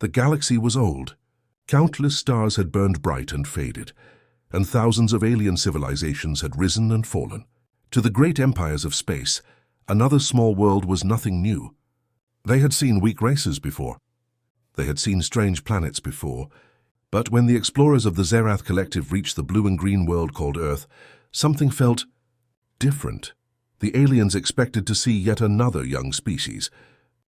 The galaxy was old. Countless stars had burned bright and faded, and thousands of alien civilizations had risen and fallen. To the great empires of space, another small world was nothing new. They had seen weak races before. They had seen strange planets before. But when the explorers of the Zerath Collective reached the blue and green world called Earth, something felt different. The aliens expected to see yet another young species.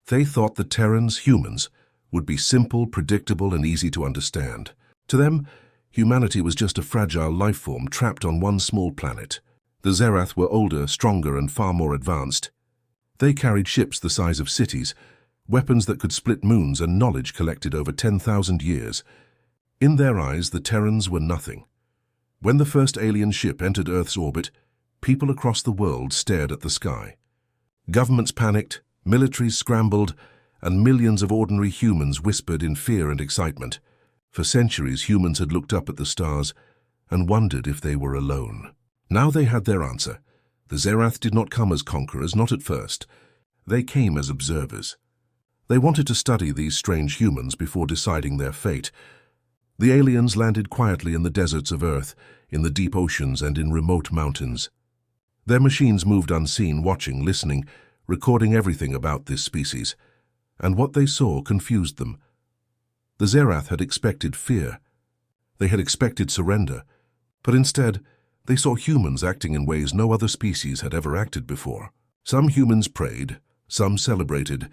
They thought the Terrans, humans, would be simple, predictable, and easy to understand. To them, humanity was just a fragile life form trapped on one small planet. The Zerath were older, stronger, and far more advanced. They carried ships the size of cities, weapons that could split moons, and knowledge collected over 10,000 years. In their eyes, the Terrans were nothing. When the first alien ship entered Earth's orbit, people across the world stared at the sky. Governments panicked, militaries scrambled, and millions of ordinary humans whispered in fear and excitement. For centuries, humans had looked up at the stars and wondered if they were alone. Now they had their answer. The Zerath did not come as conquerors, not at first. They came as observers. They wanted to study these strange humans before deciding their fate. The aliens landed quietly in the deserts of Earth, in the deep oceans, and in remote mountains. Their machines moved unseen, watching, listening, recording everything about this species. And what they saw confused them. The Zerath had expected fear. They had expected surrender. But instead, they saw humans acting in ways no other species had ever acted before. Some humans prayed, some celebrated,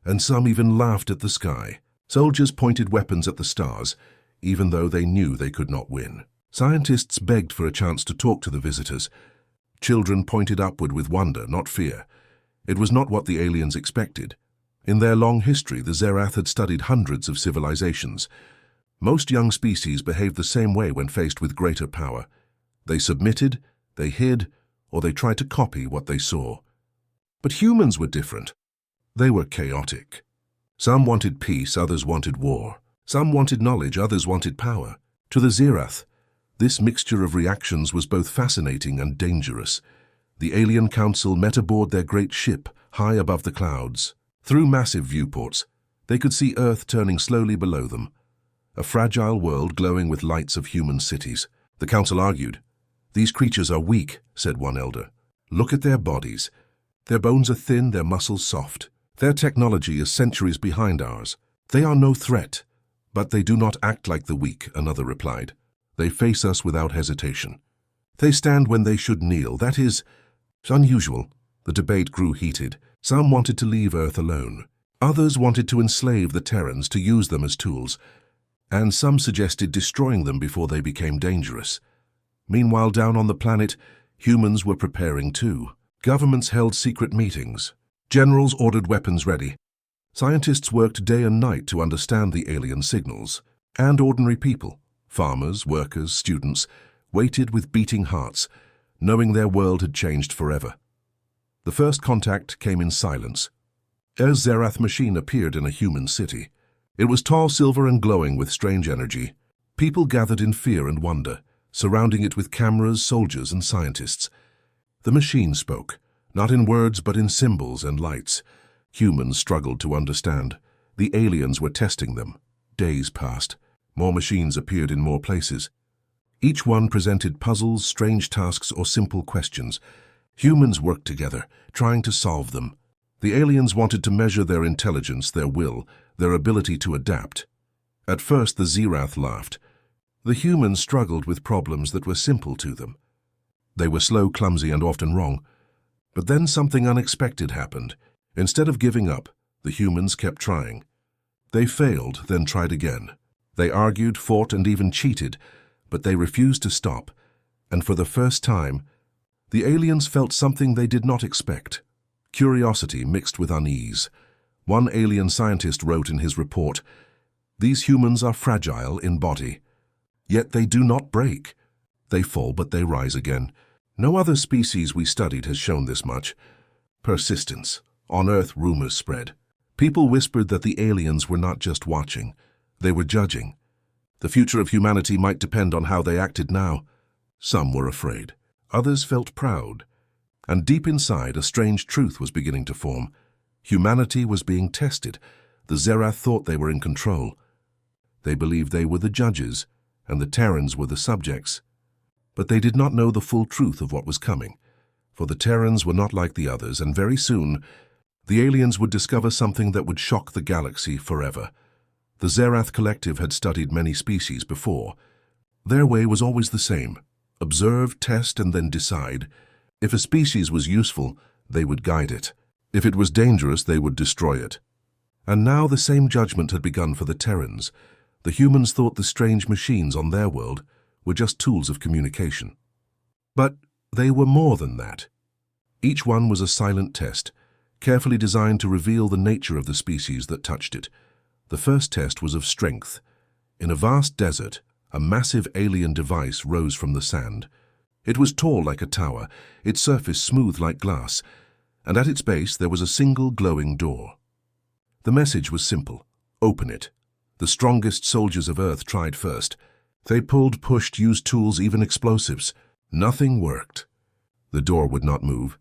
and some even laughed at the sky. Soldiers pointed weapons at the stars, even though they knew they could not win. Scientists begged for a chance to talk to the visitors. Children pointed upward with wonder, not fear. It was not what the aliens expected. In their long history, the Zerath had studied hundreds of civilizations. Most young species behaved the same way when faced with greater power. They submitted, they hid, or they tried to copy what they saw. But humans were different. They were chaotic. Some wanted peace, others wanted war. Some wanted knowledge, others wanted power. To the Zerath, this mixture of reactions was both fascinating and dangerous. The Alien Council met aboard their great ship, high above the clouds. Through massive viewports, they could see Earth turning slowly below them, a fragile world glowing with lights of human cities. The Council argued. "These creatures are weak," said one elder. "Look at their bodies. Their bones are thin, their muscles soft. Their technology is centuries behind ours. They are no threat, but they do not act like the weak," another replied. "They face us without hesitation. They stand when they should kneel. That is unusual." The debate grew heated. Some wanted to leave Earth alone. Others wanted to enslave the Terrans, to use them as tools. And some suggested destroying them before they became dangerous. Meanwhile, down on the planet, humans were preparing too. Governments held secret meetings. Generals ordered weapons ready. Scientists worked day and night to understand the alien signals. And ordinary people, farmers, workers, students, waited with beating hearts, knowing their world had changed forever. The first contact came in silence. A Zerath machine appeared in a human city. It was tall, silver, and glowing with strange energy. People gathered in fear and wonder, surrounding it with cameras, soldiers, and scientists. The machine spoke, not in words but in symbols and lights. Humans struggled to understand. The aliens were testing them. Days passed. More machines appeared in more places. Each one presented puzzles, strange tasks, or simple questions. Humans worked together, trying to solve them. The aliens wanted to measure their intelligence, their will, their ability to adapt. At first, the Zerath laughed. The humans struggled with problems that were simple to them. They were slow, clumsy, and often wrong. But then something unexpected happened. Instead of giving up, the humans kept trying. They failed, then tried again. They argued, fought, and even cheated, but they refused to stop. And for the first time, the aliens felt something they did not expect. Curiosity mixed with unease. One alien scientist wrote in his report, "These humans are fragile in body, yet they do not break. They fall, but they rise again. No other species we studied has shown this much." Persistence. On Earth, rumors spread. People whispered that the aliens were not just watching, they were judging. The future of humanity might depend on how they acted now. Some were afraid. Others felt proud. And deep inside, a strange truth was beginning to form. Humanity was being tested, The Zerath thought they were in control. They believed they were the judges, and the Terrans were the subjects. But they did not know the full truth of what was coming, for the Terrans were not like the others, and very soon the aliens would discover something that would shock the galaxy forever. The Zerath Collective had studied many species before. Their way was always the same: observe, test, and then decide. If a species was useful, they would guide it. If it was dangerous, they would destroy it. And now the same judgment had begun for the Terrans. The humans thought the strange machines on their world were just tools of communication. But they were more than that. Each one was a silent test, carefully designed to reveal the nature of the species that touched it. The first test was of strength. In a vast desert, a massive alien device rose from the sand. It was tall like a tower, its surface smooth like glass, and at its base there was a single glowing door. The message was simple: open it. The strongest soldiers of Earth tried first. They pulled, pushed, used tools, even explosives. Nothing worked. The door would not move.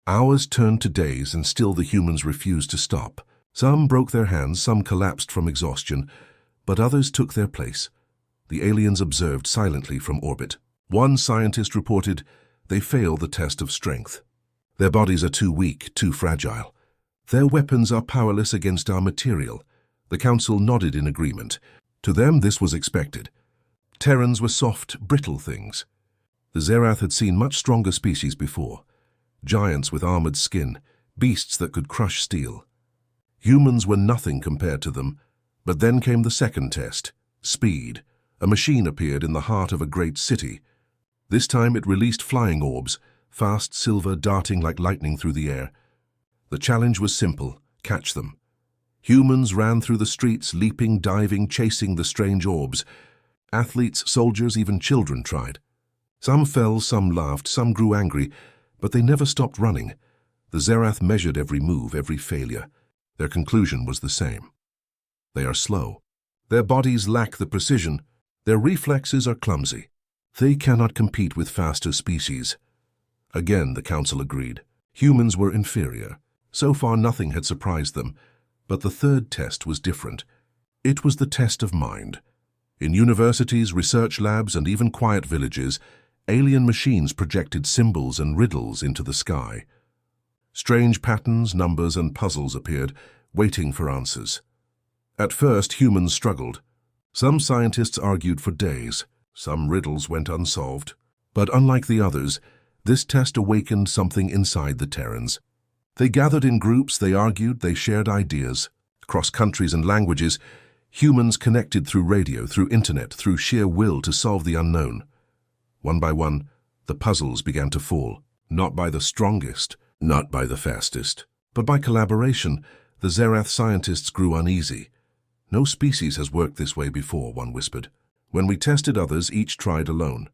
Hours turned to days, and still the humans refused to stop. Some broke their hands, some collapsed from exhaustion, but others took their place. The aliens observed silently from orbit. One scientist reported, "They fail the test of strength. Their bodies are too weak, too fragile. Their weapons are powerless against our material." The council nodded in agreement. To them this was expected. Terrans were soft, brittle things. The Zerath had seen much stronger species before. Giants with armored skin, beasts that could crush steel. Humans were nothing compared to them. But then came the second test: speed. A machine appeared in the heart of a great city. This time it released flying orbs, fast silver darting like lightning through the air. The challenge was simple: catch them. Humans ran through the streets, leaping, diving, chasing the strange orbs. Athletes, soldiers, even children tried. Some fell, some laughed, some grew angry, but they never stopped running. The Zerath measured every move, every failure. Their conclusion was the same: they are slow. Their bodies lack the precision. Their reflexes are clumsy. They cannot compete with faster species. Again, the council agreed. Humans were inferior. So far, nothing had surprised them. But the third test was different. It was the test of mind. In universities, research labs, and even quiet villages, alien machines projected symbols and riddles into the sky. Strange patterns, numbers, and puzzles appeared, waiting for answers. At first, humans struggled. Some scientists argued for days. Some riddles went unsolved. But unlike the others, this test awakened something inside the Terrans. They gathered in groups, they argued, they shared ideas. Across countries and languages, humans connected through radio, through internet, through sheer will to solve the unknown. One by one, the puzzles began to fall, not by the strongest, not by the fastest, but by collaboration. The Zerath scientists grew uneasy. "No species has worked this way before," one whispered. "When we tested others, each tried alone.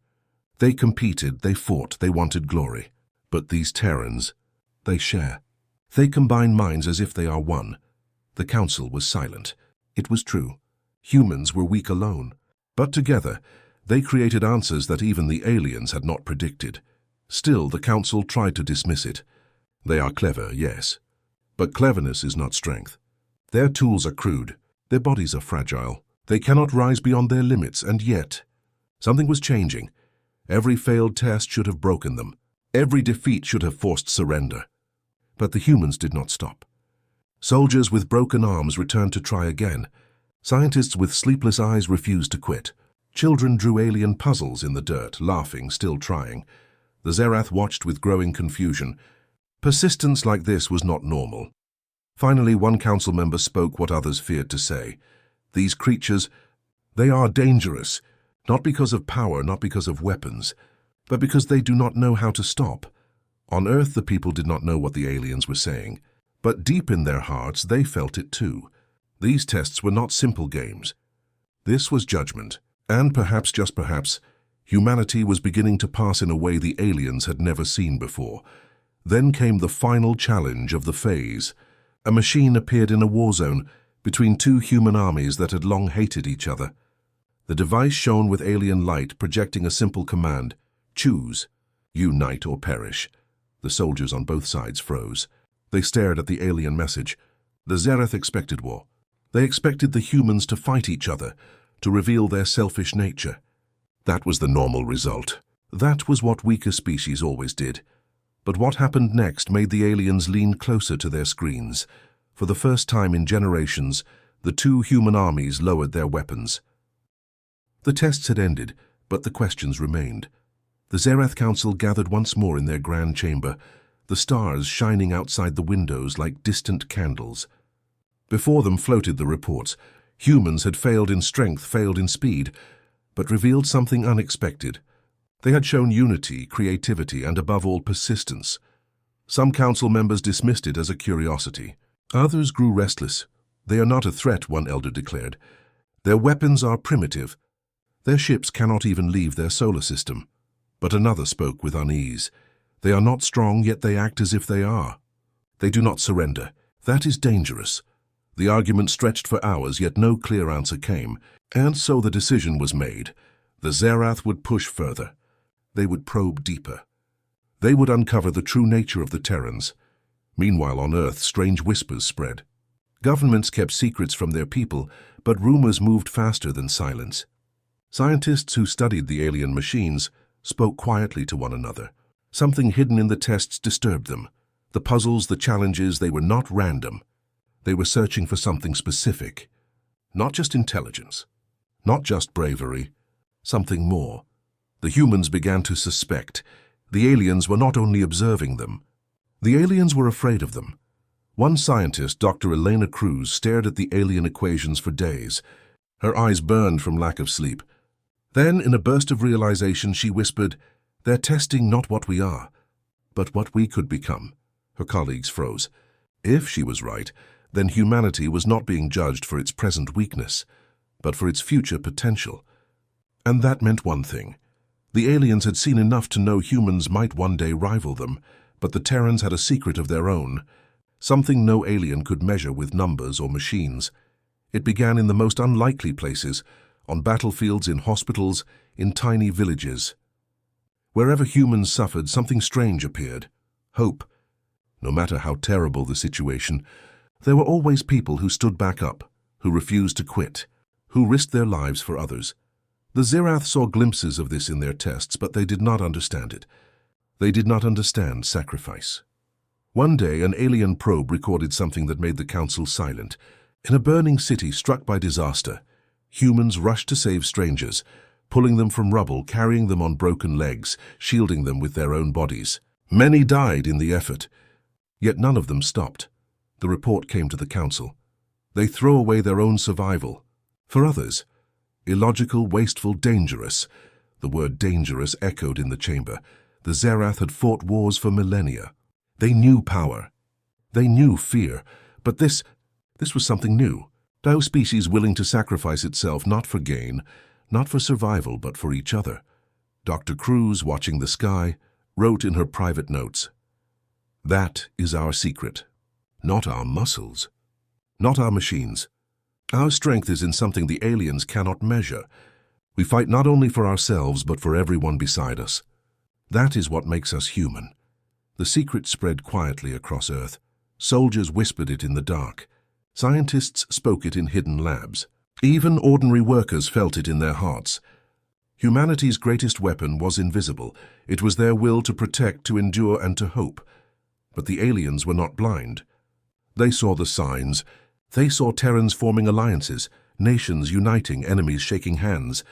They competed, they fought, they wanted glory. But these Terrans, they share. They combine minds as if they are one." The council was silent. It was true. Humans were weak alone. But together, they created answers that even the aliens had not predicted. Still, the council tried to dismiss it. They are clever, yes. But cleverness is not strength. Their tools are crude. Their bodies are fragile. They cannot rise beyond their limits, and yet something was changing. Every failed test should have broken them. Every defeat should have forced surrender. But the humans did not stop. Soldiers with broken arms returned to try again. Scientists with sleepless eyes refused to quit. Children drew alien puzzles in the dirt, laughing, still trying. The Zerath watched with growing confusion. Persistence like this was not normal. Finally, one council member spoke what others feared to say. "These creatures, they are dangerous, not because of power, not because of weapons, but because they do not know how to stop." On Earth, the people did not know what the aliens were saying, but deep in their hearts, they felt it too. These tests were not simple games. This was judgment, and perhaps, just perhaps, humanity was beginning to pass in a way the aliens had never seen before. Then came the final challenge of the phase. A machine appeared in a war zone between two human armies that had long hated each other. The device shone with alien light, projecting a simple command: choose, unite or perish. The soldiers on both sides froze. They stared at the alien message. The Zerath expected war. They expected the humans to fight each other, to reveal their selfish nature. That was the normal result. That was what weaker species always did. But what happened next made the aliens lean closer to their screens. For the first time in generations, the two human armies lowered their weapons. The tests had ended, but the questions remained. The Zerath Council gathered once more in their grand chamber, the stars shining outside the windows like distant candles. Before them floated the reports. Humans had failed in strength, failed in speed, but revealed something unexpected. They had shown unity, creativity, and above all, persistence. Some council members dismissed it as a curiosity. Others grew restless. They are not a threat, one elder declared. Their weapons are primitive. Their ships cannot even leave their solar system. But another spoke with unease. They are not strong, yet they act as if they are. They do not surrender. That is dangerous. The argument stretched for hours, yet no clear answer came. And so the decision was made. The Zerath would push further. They would probe deeper. They would uncover the true nature of the Terrans. Meanwhile, on Earth, strange whispers spread. Governments kept secrets from their people, but rumors moved faster than silence. Scientists who studied the alien machines spoke quietly to one another. Something hidden in the tests disturbed them. The puzzles, the challenges, they were not random. They were searching for something specific. Not just intelligence. Not just bravery. Something more. The humans began to suspect. The aliens were not only observing them. The aliens were afraid of them. One scientist, Dr. Elena Cruz, stared at the alien equations for days. Her eyes burned from lack of sleep. Then, in a burst of realization, she whispered, "They're testing not what we are, but what we could become." Her colleagues froze. If she was right, then humanity was not being judged for its present weakness, but for its future potential. And that meant one thing. The aliens had seen enough to know humans might one day rival them, but the Terrans had a secret of their own, something no alien could measure with numbers or machines. It began in the most unlikely places, on battlefields, in hospitals, in tiny villages. Wherever humans suffered, something strange appeared. Hope. No matter how terrible the situation, there were always people who stood back up, who refused to quit, who risked their lives for others. The Zerath saw glimpses of this in their tests, but they did not understand it. They did not understand sacrifice. One day, an alien probe recorded something that made the council silent. In a burning city struck by disaster, humans rushed to save strangers, pulling them from rubble, carrying them on broken legs, shielding them with their own bodies. Many died in the effort, yet none of them stopped. The report came to the council. They throw away their own survival. For others, illogical, wasteful, dangerous. The word dangerous echoed in the chamber. The Zerath had fought wars for millennia. They knew power. They knew fear. But this was something new. No species willing to sacrifice itself not for gain, not for survival, but for each other. Dr. Cruz, watching the sky, wrote in her private notes, "That is our secret. Not our muscles. Not our machines. Our strength is in something the aliens cannot measure. We fight not only for ourselves, but for everyone beside us. That is what makes us human." The secret spread quietly across Earth. Soldiers whispered it in the dark. Scientists spoke it in hidden labs. Even ordinary workers felt it in their hearts. Humanity's greatest weapon was invisible. It was their will to protect, to endure, and to hope. But the aliens were not blind. They saw the signs. They saw Terrans forming alliances, nations uniting, enemies shaking hands.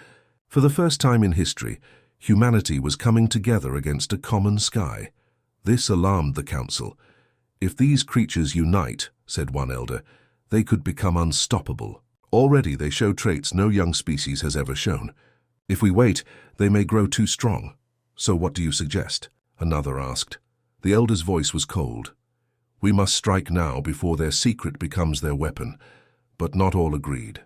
For the first time in history, humanity was coming together against a common sky. This alarmed the council. If these creatures unite, said one elder, they could become unstoppable. Already they show traits no young species has ever shown. If we wait, they may grow too strong. So what do you suggest? Another asked. The elder's voice was cold. We must strike now before their secret becomes their weapon. But not all agreed.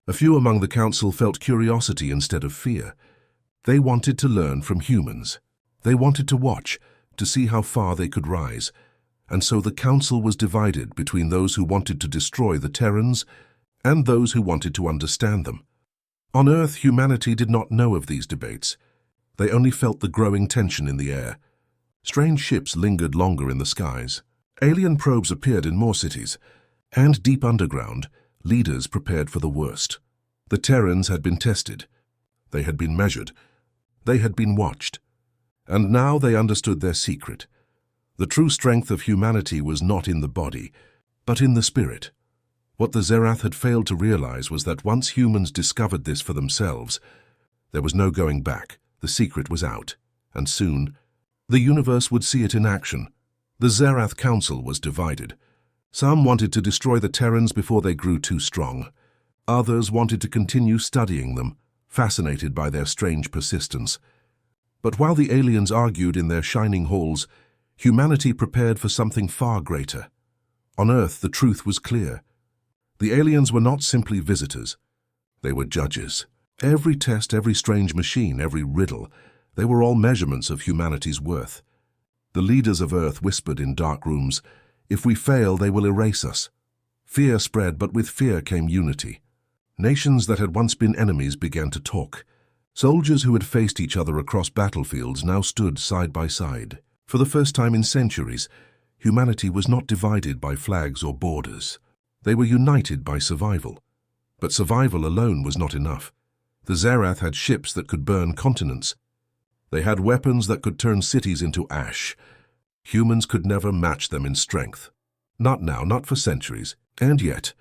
A few among the council felt curiosity instead of fear. They wanted to learn from humans. They wanted to watch, to see how far they could rise. And so the council was divided between those who wanted to destroy the Terrans and those who wanted to understand them. On Earth, humanity did not know of these debates. They only felt the growing tension in the air. Strange ships lingered longer in the skies. Alien probes appeared in more cities. And deep underground, Leaders prepared for the worst. The Terrans had been tested. They had been measured. They had been watched. And now they understood their secret. The true strength of humanity was not in the body, but in the spirit. What the Zerath had failed to realize was that once humans discovered this for themselves, there was no going back. The secret was out, and soon, the universe would see it in action. The Zerath Council was divided. Some wanted to destroy the Terrans before they grew too strong. Others wanted to continue studying them, fascinated by their strange persistence. But while the aliens argued in their shining halls, humanity prepared for something far greater. On Earth, the truth was clear. The aliens were not simply visitors. They were judges. Every test, every strange machine, every riddle, they were all measurements of humanity's worth. The leaders of Earth whispered in dark rooms, "If we fail, they will erase us." Fear spread, but with fear came unity. Nations that had once been enemies began to talk. Soldiers who had faced each other across battlefields now stood side by side. For the first time in centuries, humanity was not divided by flags or borders. They were united by survival. But survival alone was not enough. The Zerath had ships that could burn continents. They had weapons that could turn cities into ash. Humans could never match them in strength. Not now, not for centuries. And yet,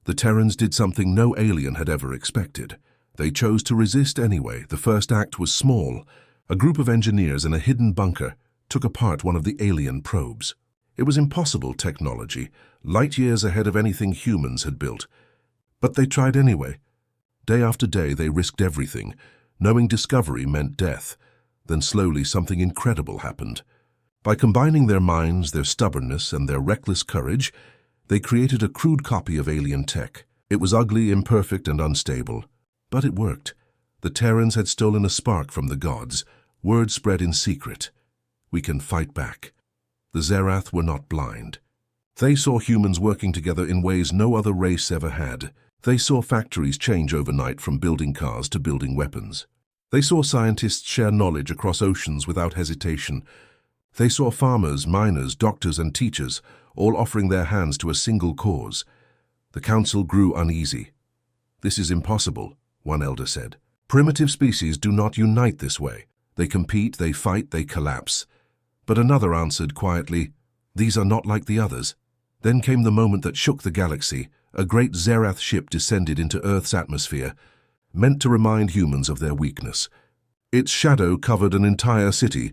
the Terrans did something no alien had ever expected. They chose to resist anyway. The first act was small. A group of engineers in a hidden bunker took apart one of the alien probes. It was impossible technology, light years ahead of anything humans had built. But they tried anyway. Day after day they risked everything, knowing discovery meant death. Then slowly something incredible happened. By combining their minds, their stubbornness, and their reckless courage, they created a crude copy of alien tech. It was ugly, imperfect, and unstable. But it worked. The Terrans had stolen a spark from the gods. Word spread in secret. We can fight back. The Zerath were not blind. They saw humans working together in ways no other race ever had. They saw factories change overnight from building cars to building weapons. They saw scientists share knowledge across oceans without hesitation. They saw farmers, miners, doctors, and teachers all offering their hands to a single cause. The council grew uneasy. "This is impossible," one elder said. "Primitive species do not unite this way. They compete, they fight, they collapse." But another answered quietly, "These are not like the others." Then came the moment that shook the galaxy. A great Zerath ship descended into Earth's atmosphere, meant to remind humans of their weakness. Its shadow covered an entire city.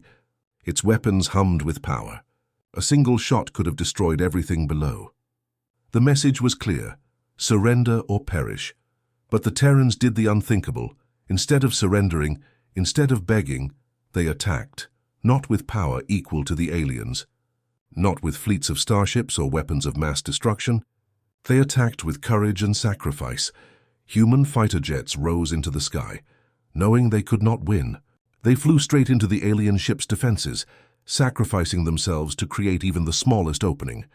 Its weapons hummed with power. A single shot could have destroyed everything below. The message was clear: surrender or perish. But the Terrans did the unthinkable. Instead of surrendering, instead of begging, they attacked. Not with power equal to the aliens. Not with fleets of starships or weapons of mass destruction. They attacked with courage and sacrifice. Human fighter jets rose into the sky. Knowing they could not win, they flew straight into the alien ship's defenses, sacrificing themselves to create even the smallest opening.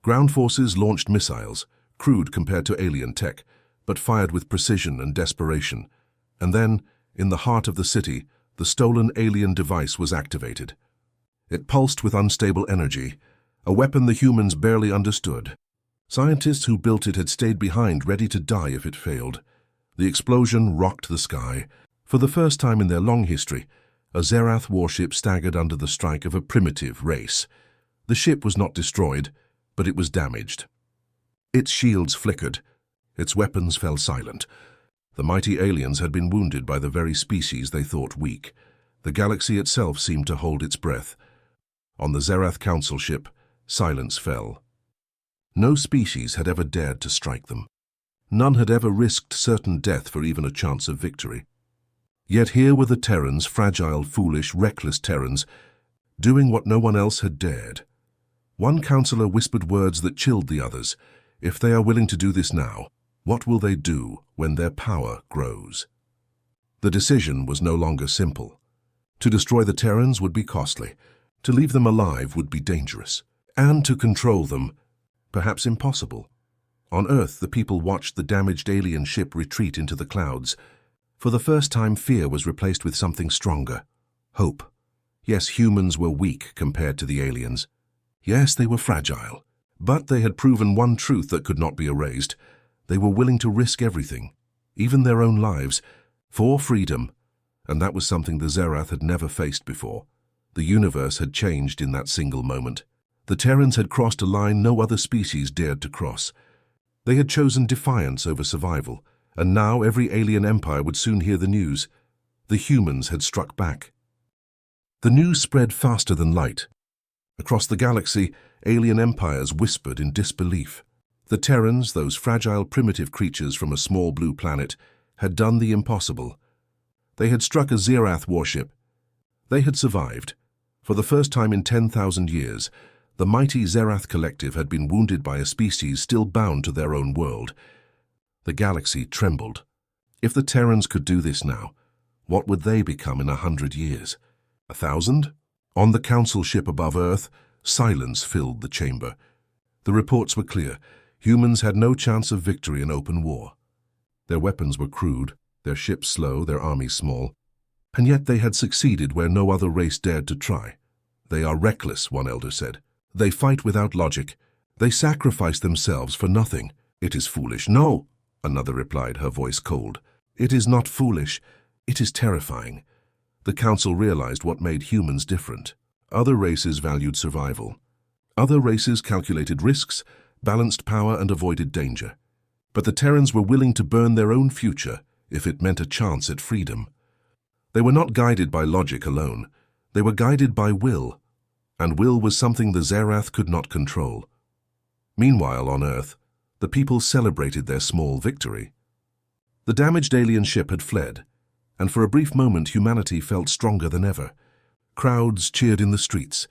Ground forces launched missiles, crude compared to alien tech, but fired with precision and desperation. And then, in the heart of the city, the stolen alien device was activated. It pulsed with unstable energy, a weapon the humans barely understood. Scientists who built it had stayed behind, ready to die if it failed. The explosion rocked the sky. For the first time in their long history, a Zerath warship staggered under the strike of a primitive race. The ship was not destroyed, but it was damaged. Its shields flickered. Its weapons fell silent. The mighty aliens had been wounded by the very species they thought weak. The galaxy itself seemed to hold its breath. On the Zerath Council ship, silence fell. No species had ever dared to strike them. None had ever risked certain death for even a chance of victory. Yet here were the Terrans, fragile, foolish, reckless Terrans, doing what no one else had dared. One counselor whispered words that chilled the others. If they are willing to do this now, what will they do when their power grows? The decision was no longer simple. To destroy the Terrans would be costly. To leave them alive would be dangerous. And to control them, perhaps impossible. On Earth, the people watched the damaged alien ship retreat into the clouds. For the first time, fear was replaced with something stronger. Hope. Yes, humans were weak compared to the aliens. Yes, they were fragile. But they had proven one truth that could not be erased. They were willing to risk everything, even their own lives, for freedom, and that was something the Zerath had never faced before. The universe had changed in that single moment. The Terrans had crossed a line no other species dared to cross. They had chosen defiance over survival, and now every alien empire would soon hear the news. The humans had struck back. The news spread faster than light. Across the galaxy, alien empires whispered in disbelief. The Terrans, those fragile primitive creatures from a small blue planet, had done the impossible. They had struck a Zerath warship. They had survived. For the first time in 10,000 years, the mighty Zerath collective had been wounded by a species still bound to their own world. The galaxy trembled. If the Terrans could do this now, what would they become in 100 years? 1,000? On the council ship above Earth, silence filled the chamber. The reports were clear. Humans had no chance of victory in open war. Their weapons were crude, their ships slow, their armies small. And yet they had succeeded where no other race dared to try. They are reckless, one elder said. They fight without logic. They sacrifice themselves for nothing. It is foolish. No, another replied, her voice cold. It is not foolish. It is terrifying. The council realized what made humans different. Other races valued survival. Other races calculated risks, balanced power, and avoided danger. But the Terrans were willing to burn their own future if it meant a chance at freedom. They were not guided by logic alone. They were guided by will, and will was something the Zerath could not control. Meanwhile, on Earth, the people celebrated their small victory. The damaged alien ship had fled, and for a brief moment humanity felt stronger than ever. Crowds cheered in the streets.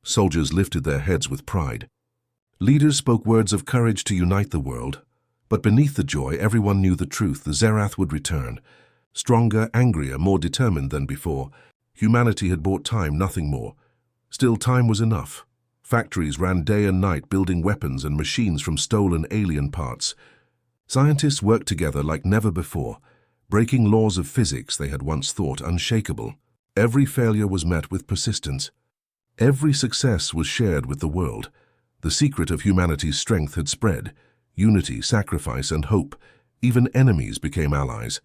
Soldiers lifted their heads with pride. Leaders spoke words of courage to unite the world, but beneath the joy everyone knew the truth: the Zerath would return. Stronger, angrier, more determined than before. Humanity had bought time, nothing more. Still, time was enough. Factories ran day and night building weapons and machines from stolen alien parts. Scientists worked together like never before, breaking laws of physics they had once thought unshakable. Every failure was met with persistence. Every success was shared with the world. The secret of humanity's strength had spread. Unity, sacrifice, and hope. Even enemies became allies.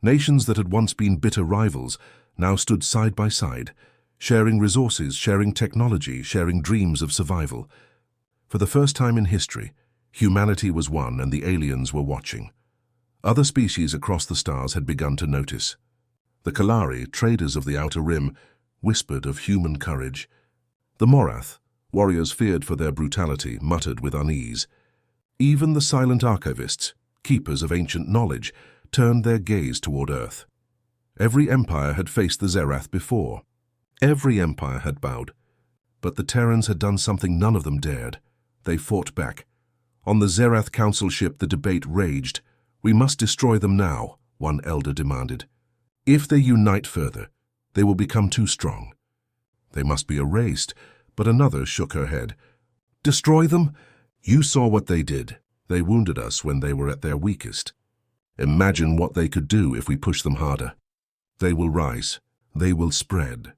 Nations that had once been bitter rivals now stood side by side, sharing resources, sharing technology, sharing dreams of survival. For the first time in history, humanity was one and the aliens were watching. Other species across the stars had begun to notice. The Kalari, traders of the Outer Rim, whispered of human courage. The Morath, warriors feared for their brutality, muttered with unease. Even the silent archivists, keepers of ancient knowledge, turned their gaze toward Earth. Every empire had faced the Zerath before. Every empire had bowed. But the Terrans had done something none of them dared. They fought back. On the Zerath council ship the debate raged. "We must destroy them now," one elder demanded. "If they unite further, they will become too strong. They must be erased," but another shook her head. "Destroy them? You saw what they did. They wounded us when they were at their weakest. Imagine what they could do if we push them harder. They will rise. They will spread.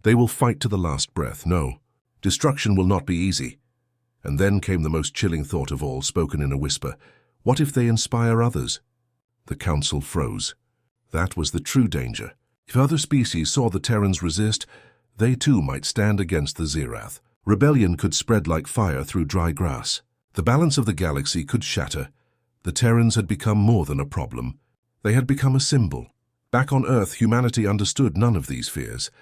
They will fight to the last breath. No, destruction will not be easy." And then came the most chilling thought of all, spoken in a whisper. What if they inspire others? The council froze. That was the true danger. If other species saw the Terrans resist, they too might stand against the Zerath. Rebellion could spread like fire through dry grass. The balance of the galaxy could shatter. The Terrans had become more than a problem. They had become a symbol. Back on Earth, humanity understood none of these fears.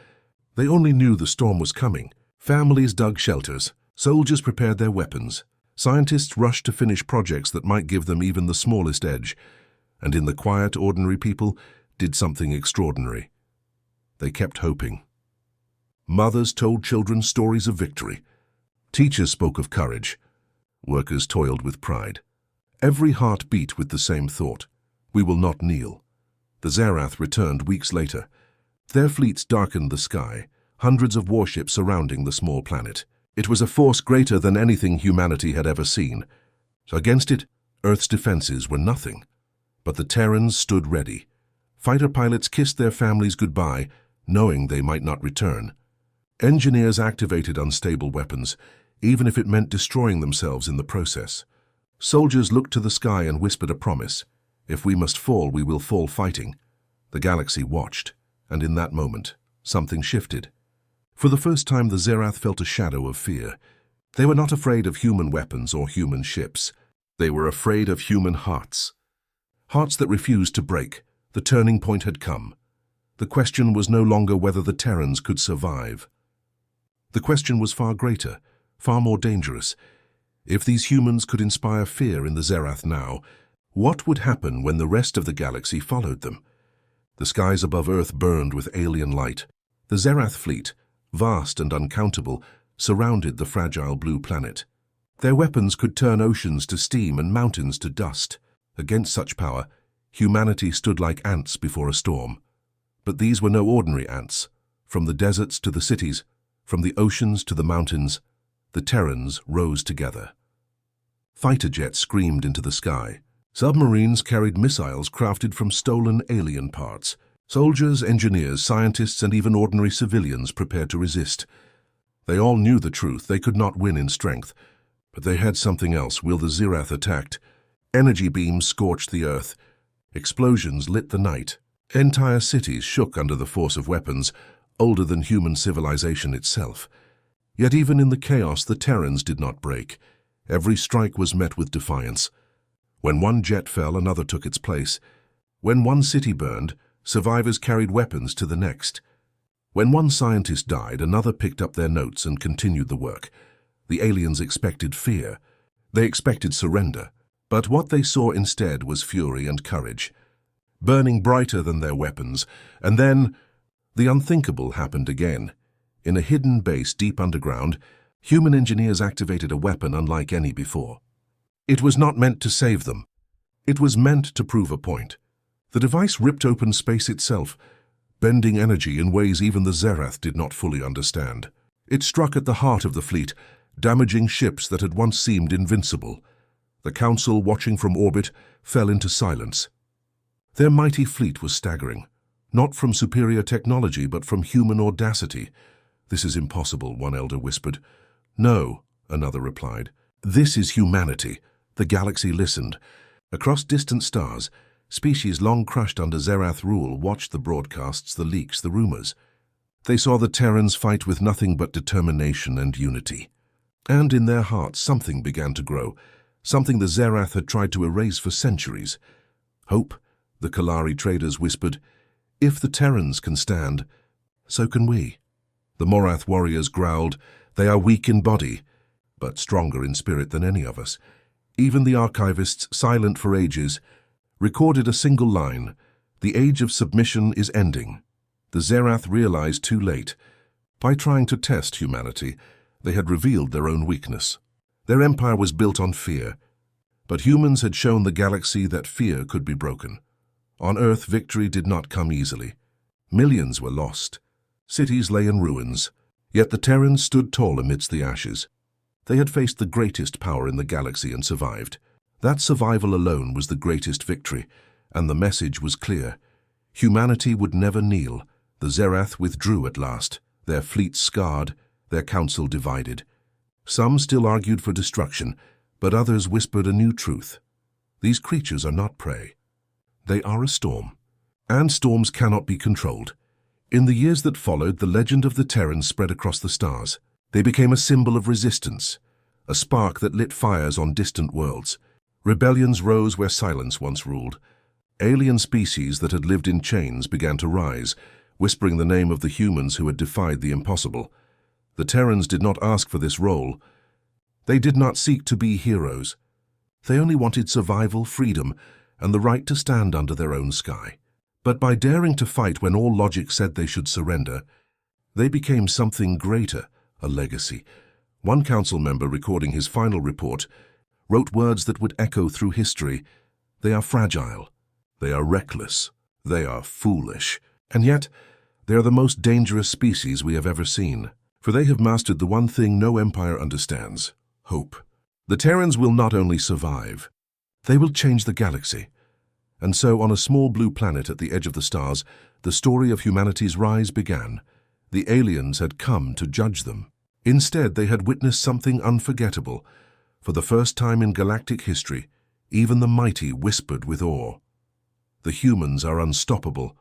They only knew the storm was coming. Families dug shelters. Soldiers prepared their weapons. Scientists rushed to finish projects that might give them even the smallest edge. And in the quiet, ordinary people did something extraordinary. They kept hoping. Mothers told children stories of victory. Teachers spoke of courage. Workers toiled with pride. Every heart beat with the same thought: we will not kneel. The Zerath returned weeks later. Their fleets darkened the sky, hundreds of warships surrounding the small planet. It was a force greater than anything humanity had ever seen. Against it, Earth's defenses were nothing. But the Terrans stood ready. Fighter pilots kissed their families goodbye, knowing they might not return. Engineers activated unstable weapons, even if it meant destroying themselves in the process. Soldiers looked to the sky and whispered a promise. If we must fall, we will fall fighting. The galaxy watched, and in that moment, something shifted. For the first time, the Zerath felt a shadow of fear. They were not afraid of human weapons or human ships. They were afraid of human hearts. Hearts that refused to break. The turning point had come. The question was no longer whether the Terrans could survive. The question was far greater, far more dangerous. If these humans could inspire fear in the Zerath now, what would happen when the rest of the galaxy followed them? The skies above Earth burned with alien light. The Zerath fleet, vast and uncountable, surrounded the fragile blue planet. Their weapons could turn oceans to steam and mountains to dust. Against such power, humanity stood like ants before a storm. But these were no ordinary ants. From the deserts to the cities, from the oceans to the mountains, the Terrans rose together. Fighter jets screamed into the sky. Submarines carried missiles crafted from stolen alien parts. Soldiers, engineers, scientists, and even ordinary civilians prepared to resist. They all knew the truth. They could not win in strength. But they had something else. Will the Zerath attacked? Energy beams scorched the earth. Explosions lit the night. Entire cities shook under the force of weapons, older than human civilization itself. Yet even in the chaos, the Terrans did not break. Every strike was met with defiance. When one jet fell, another took its place. When one city burned, survivors carried weapons to the next. When one scientist died, another picked up their notes and continued the work. The aliens expected fear. They expected surrender. But what they saw instead was fury and courage, burning brighter than their weapons. And then, the unthinkable happened again. In a hidden base deep underground, human engineers activated a weapon unlike any before. It was not meant to save them. It was meant to prove a point. The device ripped open space itself, bending energy in ways even the Zerath did not fully understand. It struck at the heart of the fleet, damaging ships that had once seemed invincible. The Council, watching from orbit, fell into silence. Their mighty fleet was staggering, not from superior technology but from human audacity. "This is impossible," one elder whispered. "No," another replied. "This is humanity." The galaxy listened. Across distant stars, species long crushed under Zerath rule watched the broadcasts, the leaks, the rumors. They saw the Terrans fight with nothing but determination and unity. And in their hearts something began to grow, something the Zerath had tried to erase for centuries. Hope, the Kalari traders whispered. If the Terrans can stand, so can we. The Morath warriors growled. They are weak in body, but stronger in spirit than any of us. Even the archivists, silent for ages, recorded a single line: the age of submission is ending. The Zerath realized too late. By trying to test humanity, they had revealed their own weakness. Their empire was built on fear, but humans had shown the galaxy that fear could be broken. On Earth, victory did not come easily. Millions were lost. Cities lay in ruins, yet the Terrans stood tall amidst the ashes. They had faced the greatest power in the galaxy and survived. That survival alone was the greatest victory, and the message was clear. Humanity would never kneel. The Zerath withdrew at last, their fleet scarred, their council divided. Some still argued for destruction, but others whispered a new truth. These creatures are not prey. They are a storm, and storms cannot be controlled. In the years that followed, the legend of the Terrans spread across the stars. They became a symbol of resistance, a spark that lit fires on distant worlds. Rebellions rose where silence once ruled. Alien species that had lived in chains began to rise, whispering the name of the humans who had defied the impossible. The Terrans did not ask for this role. They did not seek to be heroes. They only wanted survival, freedom, and the right to stand under their own sky. But by daring to fight when all logic said they should surrender, they became something greater, a legacy. One council member, recording his final report, wrote words that would echo through history. They are fragile. They are reckless. They are foolish. And yet, they are the most dangerous species we have ever seen. For they have mastered the one thing no empire understands: hope. The Terrans will not only survive, they will change the galaxy. And so, on a small blue planet at the edge of the stars, the story of humanity's rise began. The aliens had come to judge them. Instead, they had witnessed something unforgettable. For the first time in galactic history, even the mighty whispered with awe. The humans are unstoppable,